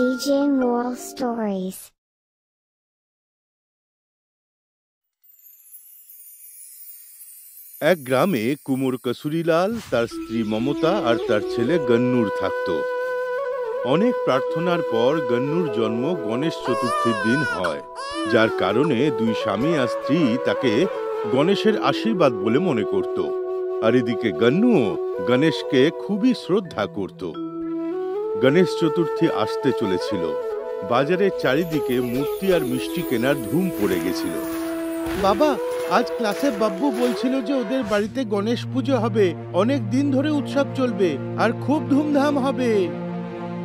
DJ Moral Stories. এক গ্রামে কুমোর কসুরিলাল, তার স্ত্রী মমতা আর তার ছেলে গন্নুর থাকত। অনেক প্রার্থনার পর গন্নুর জন্ম গণেশ চতুর্থীর দিন হয়, যার কারণে দুই স্বামী আর স্ত্রী তাকে গণেশের আশীর্বাদ বলে মনে করত। আর এদিকে গন্নুও গণেশকে খুবই শ্রদ্ধা করত। গণেশ চতুর্থী আসতে চলেছিল। বাজারের চারিদিকে মূর্তি আর মিষ্টি কেনার ধুম পড়ে গেছিল। বাবা, আজ ক্লাসে বাব্বু বলছিল যে ওদের বাড়িতে গণেশ পুজো হবে, অনেক দিন ধরে উৎসব চলবে আর খুব ধুমধাম হবে।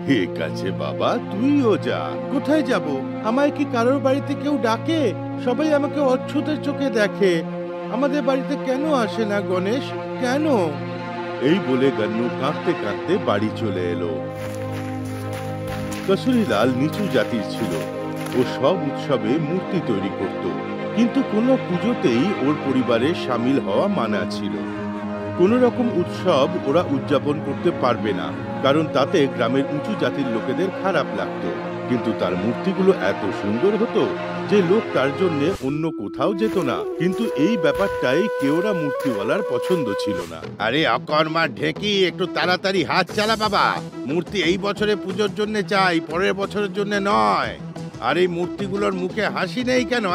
ঠিক আছে বাবা, তুইও যা। কোথায় যাব? আমায় কি কারোর বাড়িতে কেউ ডাকে? সবাই আমাকে অচ্ছুতের চোখে দেখে। আমাদের বাড়িতে কেন আসে না গণেশ? কেন? এই বলে গন্নু কাঁদতে কাঁদতে বাড়ি চলে এলো। কসুরিলাল নিচু জাতির ছিল। ও সব উৎসবে মূর্তি তৈরি করত, কিন্তু কোনো পুজোতেই ওর পরিবারে সামিল হওয়া মানা ছিল। কোনো রকম উৎসব ওরা উদযাপন করতে পারবে না, কারণ তাতে গ্রামের উঁচু জাতির লোকেদের খারাপ লাগতো। কিন্তু তার মূর্তিগুলো এত সুন্দর হতো যে লোক তার জন্য অন্য কোথাও যেত না। কিন্তু এই ব্যাপারটাই কেওড়া মূর্তিওয়ালার পছন্দ ছিল না। আরে অকর্মা ঢেকি, একটু তাড়াতাড়ি হাত চালা বাবা। মূর্তি এই বছরে পুজোর জন্য চাই, পরের বছরের জন্য নয়। আর এই মূর্তিগুলোর মুখে হাসি নেই কেন?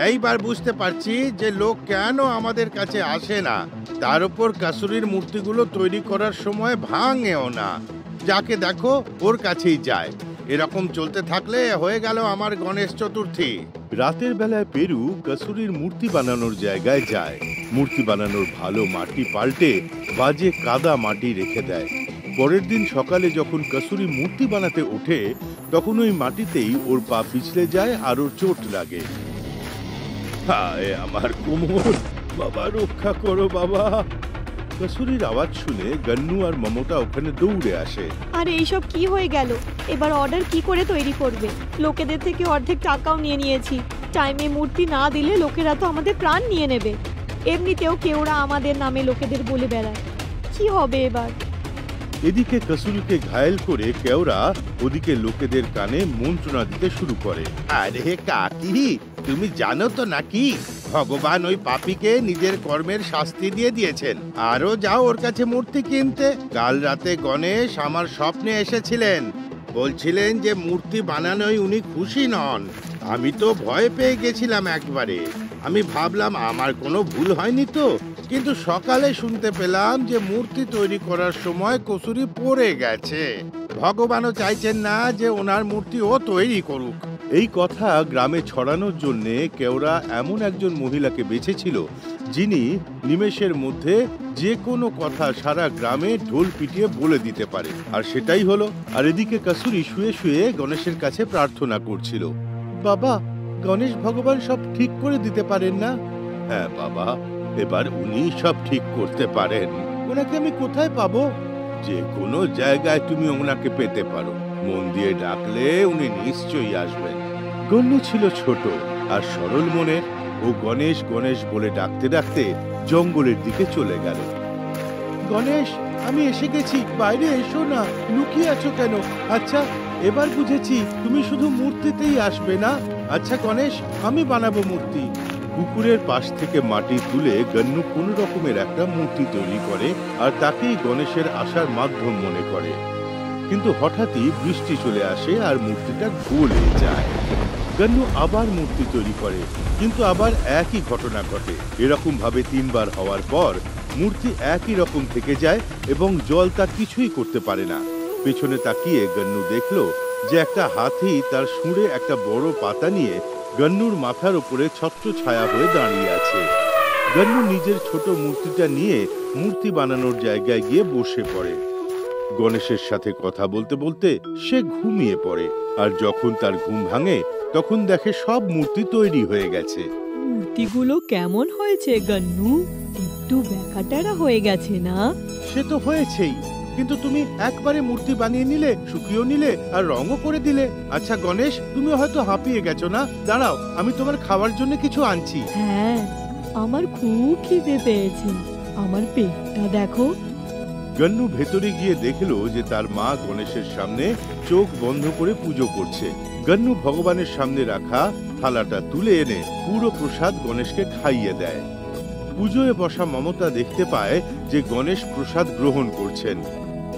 এইবার বুঝতে পারছি যে লোক কেন আমাদের কাছে আসে না। তার উপর কাসুরির মূর্তিগুলো তৈরি করার সময় ভাঙেও না। যাকে দেখো ওর কাছেই যায়। এরকম চলতে থাকলে হয়ে গেল আমার গণেশ চতুর্থী। রাতের বেলায় পেরু কাসুরির মূর্তি বানানোর জায়গায় যায়। মূর্তি বানানোর ভালো মাটি পাল্টে বাজে কাদা মাটি রেখে দেয়। পরের দিন সকালে যখন কাসুরি মূর্তি বানাতে ওঠে, তখন ওই মাটিতেই ওর পা পিছলে যায় আর ওর চোট লাগে। হায় আমার কোমর, বাবা রক্ষা করো বাবা। কসুরির আওয়াজ শুনে গন্নু আর মমতা ওখানে দৌড়ে আসে। আরে এইসব কি হয়ে গেল? এবার অর্ডার কি করে তৈরি করবে? লোকেদের থেকে অর্ধেক টাকাও নিয়ে নিয়েছি। টাইমে মূর্তি না দিলে লোকেরা তো আমাদের প্রাণ নিয়ে নেবে। এমনিতেও কেওড়া আমাদের নামে লোকেদের বলে বেড়ায়। কি হবে এবার? এদিকে কসুরিকে ঘায়েল করে কেওড়া ওদিকে লোকেদের কানে মন্ত্রণা দিতে শুরু করে। আরে কাকি, তুমি জানো তো নাকি ভগবান ওই পাপীকে নিজের কর্মের শাস্তি দিয়ে দিয়েছেন। আরো যাও ওর কাছে মূর্তি কিনতে। কাল রাতে গণেশ আমার স্বপ্নে এসেছিলেন, বলছিলেন যে মূর্তি বানানোয় উনি খুশি নন। আমি তো ভয় পেয়ে গেছিলাম একবারে। আমি ভাবলাম আমার কোনো ভুল হয়নি তো, কিন্তু সকালে শুনতে পেলাম যে মূর্তি তৈরি করার সময় কসুরি পড়ে গেছে। ভগবানও চাইছেন না যে ওনার মূর্তি ও তৈরি করুক। এই কথা গ্রামে ছড়ানোর জন্য কেওড়া এমন একজন মহিলাকে বেছেছিল, যিনি নিমেষের মধ্যে যে কোনো কথা সারা গ্রামে ঢোল পিটিয়ে বলে দিতে পারে। আর সেটাই হলো। আর এদিকে কসুরি শুয়ে শুয়ে গণেশের কাছে প্রার্থনা করছিল। বাবা, গণেশ ভগবান সব ঠিক করে দিতে পারেন না? হ্যাঁ বাবা, এবার উনি সব ঠিক করতে পারেন। ওনাকে আমি কোথায় পাবো? যে কোনো জায়গায় তুমি ওনাকে পেতে পারো। মন দিয়ে ডাকলে উনি নিশ্চয়ই আসবেন। গন্নু ছিল ছোট আর সরল মনের। ও গণেশ গণেশ বলে ডাকতে ডাকতে জঙ্গলের দিকে চলে গেল। গণেশ, আমি এসে গেছি, বাইরে এসো না, লুকিয়ে আছো কেন? আচ্ছা, এবার বুঝেছি তুমি শুধু মূর্তিতেই আসবে না। আচ্ছা গণেশ, আমি বানাবো মূর্তি। পুকুরের পাশ থেকে মাটি তুলে গন্নু কোনো রকমের একটা মূর্তি তৈরি করে আর তাকেই গণেশের আসার মাধ্যম মনে করে। কিন্তু হঠাৎই বৃষ্টি চলে আসে আর মূর্তিটা গলে যায়। গন্নু আবার মূর্তি তৈরি করে, কিন্তু আবার একই ঘটনা ঘটে। এরকম ভাবে 3 বার হওয়ার পর মূর্তি একই রকম থেকে যায় এবং জল তা কিছুই করতে পারে না। পেছনে তাকিয়ে গন্নু দেখলো যে একটা হাতি তার শুঁড়ে একটা বড় পাতা নিয়ে গন্নুর মাথার উপরে ছত্র ছায়া হয়ে দাঁড়িয়ে আছে। গন্নু নিজের ছোট মূর্তিটা নিয়ে মূর্তি বানানোর জায়গায় গিয়ে বসে পড়ে। গণেশের সাথে কথা বলতে বলতে সে ঘুমিয়ে পড়ে। আর যখন তার ঘুম ভাঙে, তখন দেখে সব মূর্তি তৈরি হয়ে গেছে। মূর্তিগুলো কেমন হয়েছে গন্নু? একটু ব্যাকাটারা হয়ে গেছে না? সে তো হয়েছেই, কিন্তু তুমি একবারে মূর্তি বানিয়ে নিলে, শুকিয়েও নিলে আর রঙও করে দিলে। আচ্ছা গণেশ, তুমি হয়তো হাঁপিয়ে গেছো না? দাঁড়াও, আমি তোমার খাওয়ার জন্য কিছু আনছি। হ্যাঁ, আমার খুব খিদে পেয়েছে। আমার পেটটা দেখো। গন্নু ভেতরে গিয়ে দেখলো যে তার মা গণেশের সামনে চোখ বন্ধ করে পুজো করছে। গন্নু ভগবানের সামনে রাখা থালাটা তুলে এনে পুরো প্রসাদ গণেশকে খাইয়ে দেয়। পুজোয় বসা মমতা দেখতে পায় যে গণেশ প্রসাদ গ্রহণ করছেন।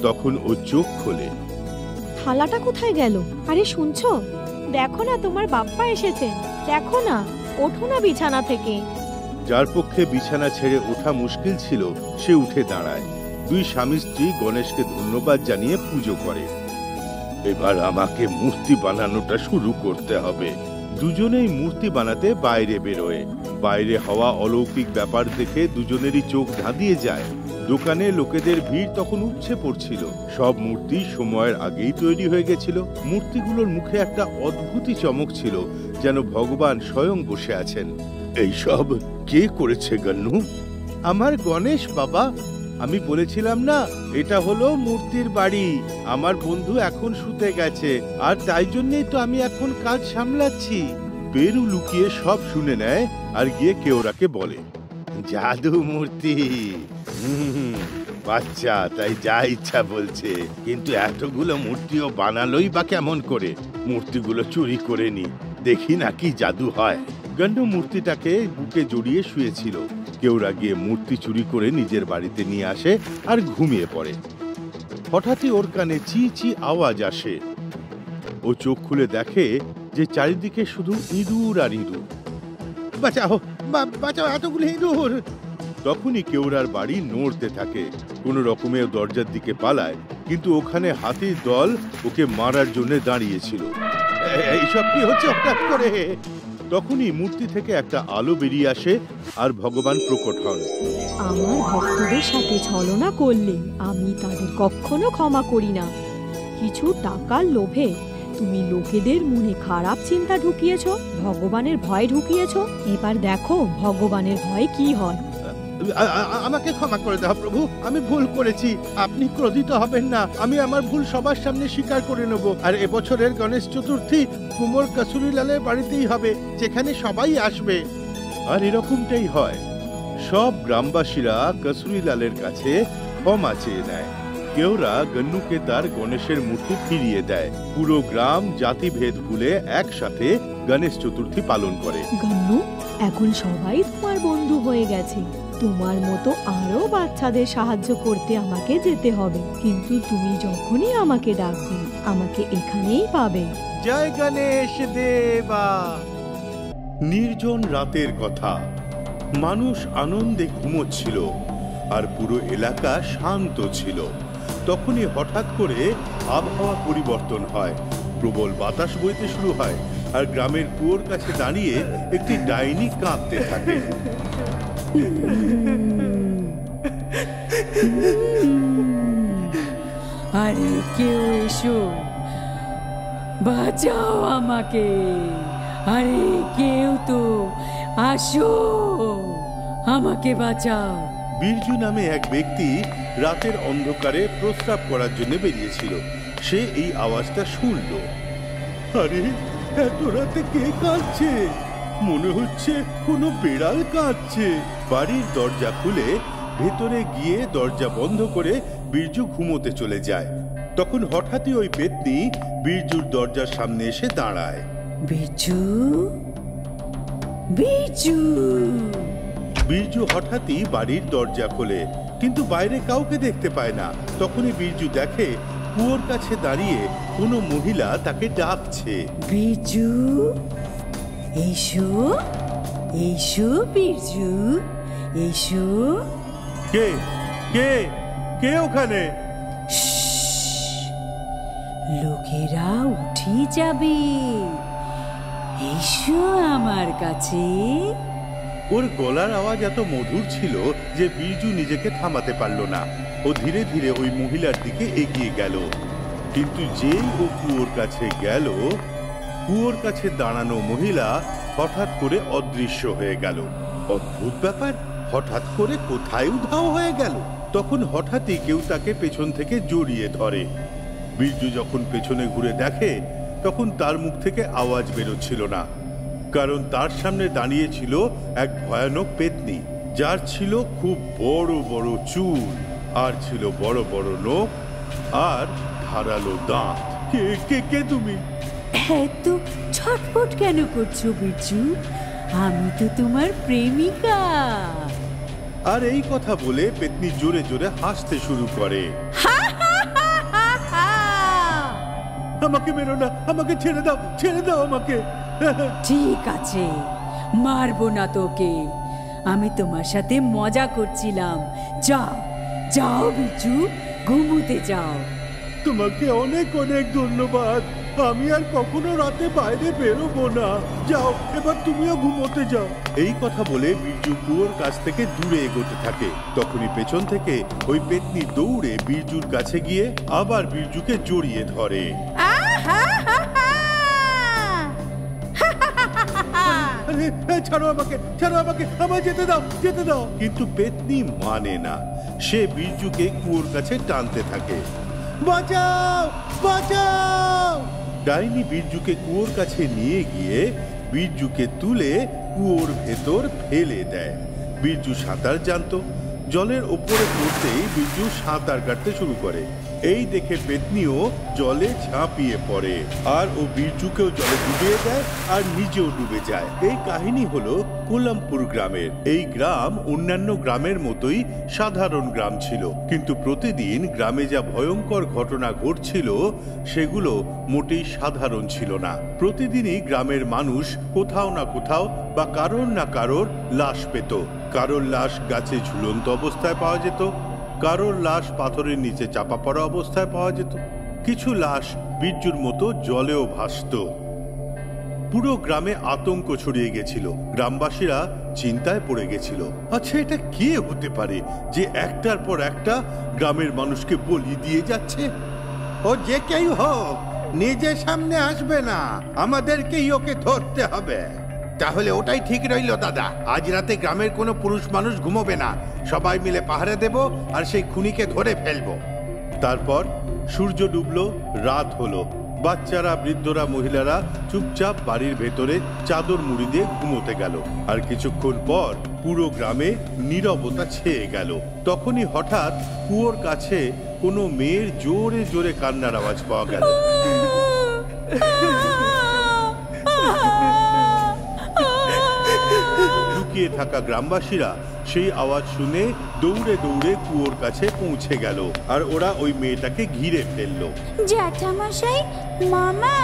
তখন ও চোখ খোলে। থালাটা কোথায় গেল? আরে শুনছো? দেখো না, তোমার বাপ্পা এসেছেন। দেখো না, ওঠো না বিছানা থেকে। যার পক্ষে বিছানা ছেড়ে ওঠা মুশকিল ছিল সে উঠে দাঁড়ায়। দুই স্বামী স্ত্রী গণেশকে ধন্যবাদ জানিয়ে পুজো করে। এবার আমাকে মূর্তি বানানোটা শুরু করতে হবে। দুজনেই মূর্তি বানাতে বাইরে বেরোয়। বাইরে হওয়া অলৌকিক ব্যাপার দেখে দুজনেরই চোখ ধাঁধিয়ে যায়। দোকানে লোকেদের ভিড় তখন উপচে পড়ছিল। সব মূর্তি সময়ের আগেই তৈরি হয়ে গেছিল। মূর্তিগুলোর মুখে একটা অদ্ভুতই চমক ছিল, যেন ভগবান স্বয়ং বসে আছেন। এইসব কে করেছে গন্নু? আমার গণেশ বাবা। আমি বলেছিলাম না, এটা হলো মূর্তির বাড়ি। আমার বন্ধু এখন শুতে গেছে, আর তাই জন্যই তো আমি এখন কাজ সামলাচ্ছি। পেরু লুকিয়ে সব শুনে নেয় আর গিয়ে কেওড়াকে বলে, জাদু মূর্তি। বাচ্চা তাই যা ইচ্ছা বলছে, কিন্তু এতগুলো মূর্তিও বানালোই বা কেমন করে? মূর্তিগুলো চুরি করে নি, দেখি না কি জাদু হয়। গন্নু মূর্তিটাকে বুকে জড়িয়ে শুয়েছিল। কেওড়া গিয়ে মূর্তি চুরি করে নিজের বাড়িতে নিয়ে আসে আর ঘুমিয়ে পড়ে। হঠাৎই ওর কানে চি চি আওয়াজ আসে। ও চোখ খুলে দেখে যে চারিদিকে শুধু ইঁদুর আর ইঁদুর। বাঁচাও, বাঁচাও, এতগুলো ইঁদুর! তখনই কেওড়ার বাড়ি নড়তে থাকে। কোন রকমে দরজার দিকে পালায়, কিন্তু ওখানে হাতির দল ওকে মারার জন্য দাঁড়িয়েছিল। এইসব কি হচ্ছে হঠাৎ করে? তখনই মূর্তি থেকে একটা আলো বেরিয়ে আসে আর ভগবান প্রকট হন। আমার ভক্তদের সাথে ছলনা করলে আমি তাদের কখনো ক্ষমা করি না। কিছু টাকার লোভে তুমি লোকেদের মনে খারাপ চিন্তা ঢুকিয়েছো, ভগবানের ভয় ঢুকিয়েছো। এবার দেখো ভগবানের ভয় কি হয়। আমাকে ক্ষমা করে দাও প্রভু, আমি ভুল করেছি। আপনি ক্রোধিত হবেন না। আমি আমার ভুল সবার সামনে স্বীকার করে নেব। আর এবছরের গণেশ চতুর্থী কুমোর কসুরিলালের বাড়িতেই হবে, যেখানে সবাই আসবে। আর এরকমটাই হয়। সব গ্রামবাসীরা কসুরিলালের কাছে ক্ষমা চেয়ে নেয়। কেওড়া গন্নুকে তার গণেশের মূর্তি ফিরিয়ে দেয়। পুরো গ্রাম জাতিভেদ ভুলে একসাথে গণেশ চতুর্থী পালন করে। গন্নু, এখন সবাই তোমার বন্ধু হয়ে গেছে। তোমার মতো আরো বাচ্চাদের সাহায্য করতে আমাকে যেতে হবে, কিন্তু তুমি যখনই আমাকে ডাকবে আমাকে এখানেই পাবে। জয় গণেশ দেবা। নির্জন রাতের কথা। মানুষ আনন্দে ঘুমোচ্ছিল আর পুরো এলাকা শান্ত ছিল। তখনই হঠাৎ করে আবহাওয়া পরিবর্তন হয়। প্রবল বাতাস বইতে শুরু হয় আর গ্রামের কুয়োর কাছে দাঁড়িয়ে একটি ডাইনি কাঁদতে থাকে। আরে কেউ এসো, বাঁচাও আমাকে। আরে কেউ তো আসো, আমাকে বাঁচাও। বিরজু নামে এক ব্যক্তি রাতের অন্ধকারে প্রস্রাব করার জন্য বেরিয়েছিল। সে এই আওয়াজটা শুনল। আরে এত রাতে কে কাঁদছে? মনে হচ্ছে কোনো বিড়াল কাঁদছে। বাড়ির দরজা খুলে ভেতরে গিয়ে দরজা বন্ধ করে বিরজু ঘুমোতে চলে যায়। তখন হঠাৎই ওই পেতনি বিরজুর দরজার সামনে এসে দাঁড়ায়। বিরজু, বিরজু। বিরজু হঠাৎই বাড়ির দরজা খোলে, কিন্তু বাইরে কাউকে দেখতে পায় না। তখনই বিরজু দেখে কুয়োর কাছে দাঁড়িয়ে কোনো মহিলা তাকে ডাকছে। বিরজু, এসো, এসো বিরজু, এসো। কে কে কে ওখানে? লোকেরা উঠে যাবে, এসো আমার কাছে। ওর গলার আওয়াজ এত মধুর ছিল যে বিরজু নিজেকে থামাতে পারল না। ও ধীরে ধীরে ওই মহিলার দিকে এগিয়ে গেল। কিন্তু যেই ও কুয়োর কাছে গেল, কুয়োর কাছে দাঁড়ানো মহিলা হঠাৎ করে অদৃশ্য হয়ে গেল। অদ্ভুত ব্যাপার, হঠাৎ করে কোথায় উধাও হয়ে গেল। তখন হঠাৎই কেউ তাকে পেছন থেকে জড়িয়ে ধরে। বিরজু যখন পেছনে ঘুরে দেখে, তখন তার মুখ থেকে আওয়াজ বেরোচ্ছিল না, কারণ তার সামনে দাঁড়িয়ে ছিল এক ভয়ানক পেতনি, যার ছিল খুব বড় বড় চুল। আর ছিল বড় বড় নখ আর ধারালো দাঁত। কে কে কে তুমি? এত ছটফট কেন করছো বিরজু? আমি তো তোমার প্রেমিকা। আর এই কথা বলে পেতনি জোরে জোরে হাসতে শুরু করে। আমাকে মেরো না, আমাকে ছেড়ে দাও, ছেড়ে দাও আমাকে। ঠিক আছে, মারবো না তোকে, আমি তোমার সাথে মজা করছিলাম। যাও যাও বিরজু, ঘুমোতে যাও। তোমাকে অনেক অনেক ধন্যবাদ। আমি আর কখনো রাতে বাইরে বেরোবো না। যাও, এবার তুমিও ঘুমোতে যাও। এই কথা বলে বিরজু কুয়োর কাছ থেকে দূরে এগোতে থাকে। তখনই পেছন থেকে ওই পেতনি দৌড়ে বিরজুর কাছে গিয়ে আবার বিরজুকে জড়িয়ে ধরে। ছাড়ো আমাকে, ছাড়ো আমাকে, আমায় যেতে দাও, যেতে দাও। কিন্তু পেতনি মানে না, সে বিরজুকে কুয়োর কাছে টানতে থাকে। বাঁচাও, বাঁচাও! ডাইনি বিরজুকে কুয়োর কাছে নিয়ে গিয়ে বিরজুকে তুলে কুয়োর ভেতর ফেলে দেয়। বিরজু সাঁতার জানতো। জলের ওপরে পড়তেই বিরজু সাঁতার কাটতে শুরু করে। এই দেখে পেতনিও জলে ঝাঁপিয়ে পড়ে আর ও বিরজুকেও জলে ডুবিয়ে দেয় আর নিজেও ডুবে যায়। এই কাহিনী হলো কোলামপুর গ্রামের। এই গ্রাম অন্যান্য গ্রামের মতোই সাধারণ গ্রাম ছিল, কিন্তু প্রতিদিন গ্রামে যা ভয়ঙ্কর ঘটনা ঘটছিল সেগুলো মোটেই সাধারণ ছিল না। প্রতিদিনই গ্রামের মানুষ কোথাও না কোথাও বা কারোর না কারোর লাশ পেত। কারোর লাশ গাছে ঝুলন্ত অবস্থায় পাওয়া যেত, কারোর লাশ পাথরের নিচে চাপা পড়া অবস্থায় পাওয়া যেত, কিছু লাশ বিরজুর মতো জলেও ভাসত। পুরো গ্রামে আতঙ্ক ছড়িয়ে গেছিল। গ্রামবাসীরা চিন্তায় পড়ে গেছিল, আচ্ছা এটা কে হতে পারে যে একটার পর একটা গ্রামের মানুষকে বলি দিয়ে যাচ্ছে? ও যে কেউ হোক নিজের সামনে আসবে না, আমাদেরকেই ওকে ধরতে হবে। তাহলে ওটাই ঠিক রইল দাদা, আজ রাতে গ্রামের কোনো পুরুষ মানুষ ঘুমোবে না, সবাই মিলে পাহারা দেব আর সেই খুনিকে ধরে ফেলবো। তারপর সূর্য ডুবলো, রাত হলো। বাচ্চারা, বৃদ্ধরা, মহিলারা চুপচাপ বাড়ির ভেতরে চাদর মুড়ি দিয়ে ঘুমোতে গেল। আর কিছুক্ষণ পর পুরো গ্রামে নীরবতা ছেয়ে গেল। তখনই হঠাৎ কুয়োর কাছে কোনো মেয়ের জোরে জোরে কান্নার আওয়াজ পাওয়া গেল। লুকিয়ে থাকা গ্রামবাসীরা সেই আওয়াজ শুনে দৌড়ে দৌড়ে কুয়োর কাছে পৌঁছে গেল আর ওরা ওই মেয়েটাকে ঘিরে ফেললো। জ্যাঠামশাই, মামা,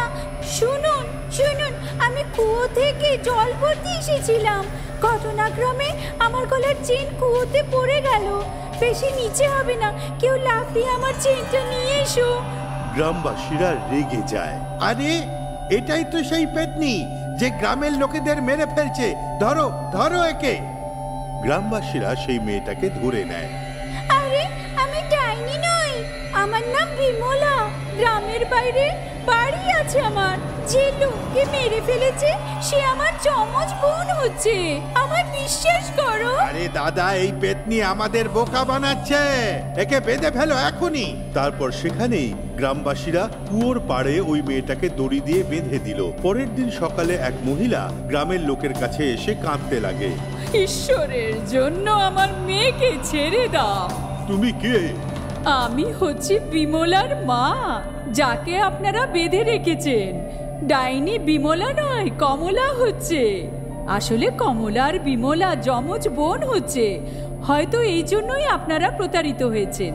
শুনুন শুনুন, আমি কুয়ো থেকে জল ভরতে এসেছিলাম। ঘটনাক্রমে আমার গলার চেন কুয়োতে পড়ে গেল। বেশি নিচে হবে না, কেউ লাফিয়ে আমার চেনটা নিয়ে এসো। গ্রামবাসীরা রেগে যায়। আরে এটাই তো সেই পেতনি যে গ্রামের লোকেদের মেরে ফেলছে, ধরো ধরো একে। গ্রামবাসীরা সেই মেয়েটাকে ধরে নেয়। আরে আমি ডাইনি নই, আমার নাম বিমলা। গ্রামের বাইরে বাড়ি আছে আমার। যে লোককে মেরে ফেলেছে সে আমার যমজ বোন হচ্ছে, আমার বিশ্বাস করো। আরে দাদা, এই পেতনি আমাদের বোকা বানাচ্ছে, একে বেঁধে ফেলো এখনই। তারপর সেখানেই গ্রামবাসীরা কুয়োর পাড়ে ওই মেয়েটাকে দড়ি দিয়ে বেঁধে দিল। পরের দিন সকালে এক মহিলা গ্রামের লোকের কাছে এসে কাঁদতে লাগে। ঈশ্বরের জন্য আমার মেয়েকে ছেড়ে দাও। তুমি কে? আমি হচ্ছি বিমলার মা, যাকে আপনারা বেঁধে রেখেছেন। ডাইনি বিমলা নয়, কমলা হচ্ছে। আসলে কমলা আর বিমলা যমজ বোন হচ্ছে। হয়তো এই জন্যই আপনারা প্রতারিত হয়েছেন।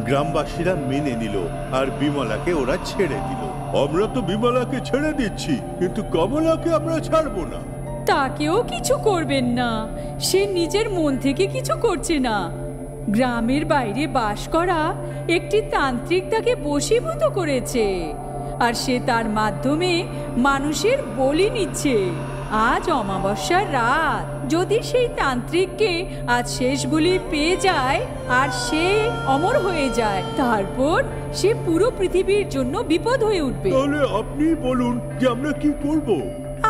গ্রামবাসীরা মেনে নিল আর বিমলাকে ওরা ছেড়ে দিল। আমরা তো বিমলাকে ছেড়ে দিচ্ছি, কিন্তু কমলাকে আমরা ছাড়বো না। তাকেও কিছু করবেন না, সে নিজের মন থেকে কিছু করছে না। গ্রামের বাইরে বাস করা একটি তান্ত্রিক তাকে বশীভূত করেছে আর সে তার মাধ্যমে মানুষের বলি নিচ্ছে। আজ অমাবস্যার রাত, যদি সেই তান্ত্রিককে আজ শেষ বলি পেয়ে যায় আর সে অমর হয়ে যায়, তারপর সে পুরো পৃথিবীর জন্য বিপদ হয়ে উঠবে। তাহলে আপনি বলুন যে আমরা কি করব?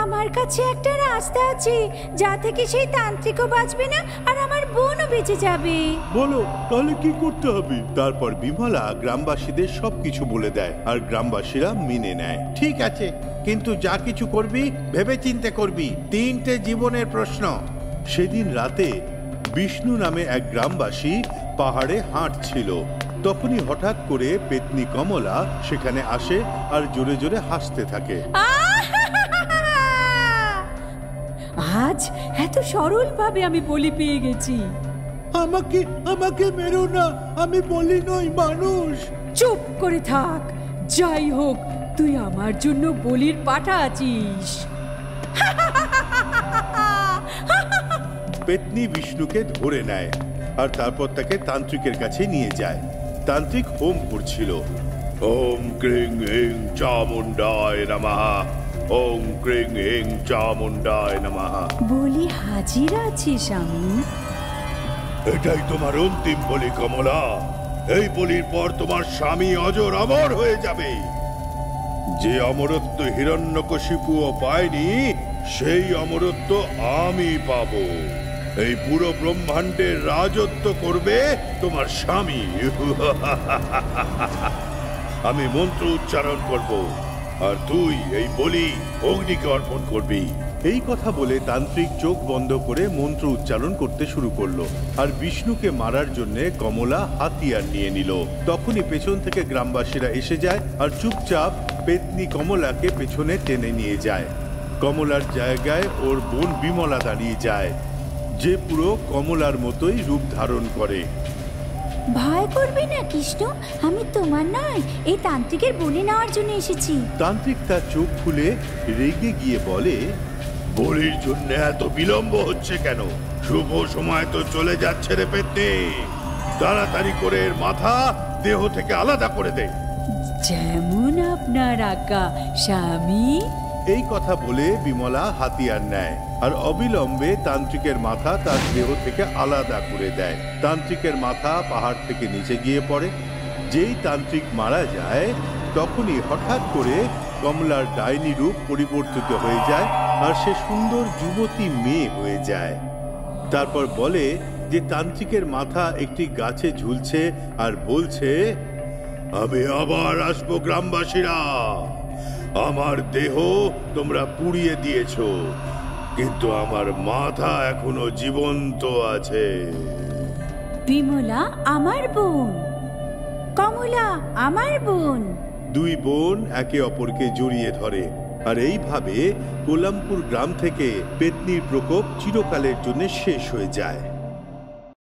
আমার কাছে একটা রাস্তা আছে, যা থেকে সেই তান্ত্রিকও বাঁচবে না আর আমার বোনও বেঁচে যাবে। বলো তাহলে কি করতে হবে? তারপর বিমলা গ্রামবাসীদের সবকিছু বলে দেয় আর গ্রামবাসীরা মেনে নেয়। ঠিক আছে, কিন্তু যা কিছু করবি ভেবে চিন্তে করবি, 3টে জীবনের প্রশ্ন। সেদিন রাতে বিষ্ণু নামে এক গ্রামবাসী পাহাড়ে হাঁটছিল। তখনই হঠাৎ করে পেতনি কমলা সেখানে আসে আর জোরে জোরে হাসতে থাকে। আজ এত সরলভাবে আমি বলি পেয়ে গেছি। আমাকে আমাকে মেরো না, আমি বলি নই, মানুষ। চুপ করে থাক। যাই হোক, তুই আমার জন্য বলির পাঠা আছিস। পেতনি বিষ্ণুকে ধরে নেয় আর তারপর তাকে তান্ত্রিকের কাছে নিয়ে যায়। তান্ত্রিক হোম করছিল। ওম ক্রিং হিং চামুন্ডায় নমঃ, ওম ক্রিং হিং চামুন্ডায় নমঃ। বলি হাজির আছে স্বামী। এটাই তোমার অন্তিম বলি কমলা। এই বলির পর তোমার স্বামী অজর অমর হয়ে যাবে। যে অমরত্ব হিরণ্যকশিপুও পায়নি, সেই অমরত্ব আমি পাবো। এই পুরো ব্রহ্মাণ্ডের রাজত্ব করবে তোমার স্বামী। আমি মন্ত্র উচ্চারণ করব আর তুই এই বলি অগ্নিকে অর্পণ করবি। এই কথা বলে তান্ত্রিক চোখ বন্ধ করে মন্ত্র উচ্চারণ করতে শুরু করলো আর বিষ্ণুকে মারার জন্য কমলা হাতিয়ার নিয়ে নিল। তখনই পেছন থেকে গ্রামবাসীরা এসে যায় আর চুপচাপ পেতনি কমলাকে পেছনে টেনে নিয়ে যায়। কমলার জায়গায় ওর বোন বিমলা দাঁড়িয়ে যায়, যে পুরো কমলার মতোই রূপ ধারণ করে। ভয় করবে না কৃষ্ণ, আমি তোমার নয়, এই তান্ত্রিকের বলি নেওয়ার জন্য এসেছি। তান্ত্রিক তার চোখ খুলে রেগে গিয়ে বলে, বলির জন্য এত বিলম্ব হচ্ছে কেন? শুভ সময় তো চলে যাচ্ছে রে পেতনি। তাড়াতাড়ি করে এর মাথা দেহ থেকে আলাদা করে দে। যেমন আপনার আজ্ঞা স্বামী। এই কথা বলে বিমলা হাতিয়ার নেয় আর অবিলম্বে তান্ত্রিকের মাথা তার দেহ থেকে আলাদা করে দেয়। তান্ত্রিকের মাথা পাহাড় থেকে নিচে গিয়ে পড়ে। যেই তান্ত্রিক মারা যায়, তখনই হঠাৎ করে কমলার ডাইনি রূপ পরিবর্তিত হয়ে যায় আর সে সুন্দর যুবতী মেয়ে হয়ে যায়। তারপর বলে যে তান্ত্রিকের মাথা একটি গাছে ঝুলছে আর বলছে, আমি আবার আসবো গ্রামবাসীরা। আমার দেহ তোমরা পুড়িয়ে দিয়েছ, কিন্তু আমার মাথা এখনো জীবন্ত আছে। বিমলা আমার বোন, কমলা আমার বোন। দুই বোন একে অপরকে জড়িয়ে ধরে আর এইভাবে কোলামপুর গ্রাম থেকে পেতনির প্রকোপ চিরকালের জন্য শেষ হয়ে যায়।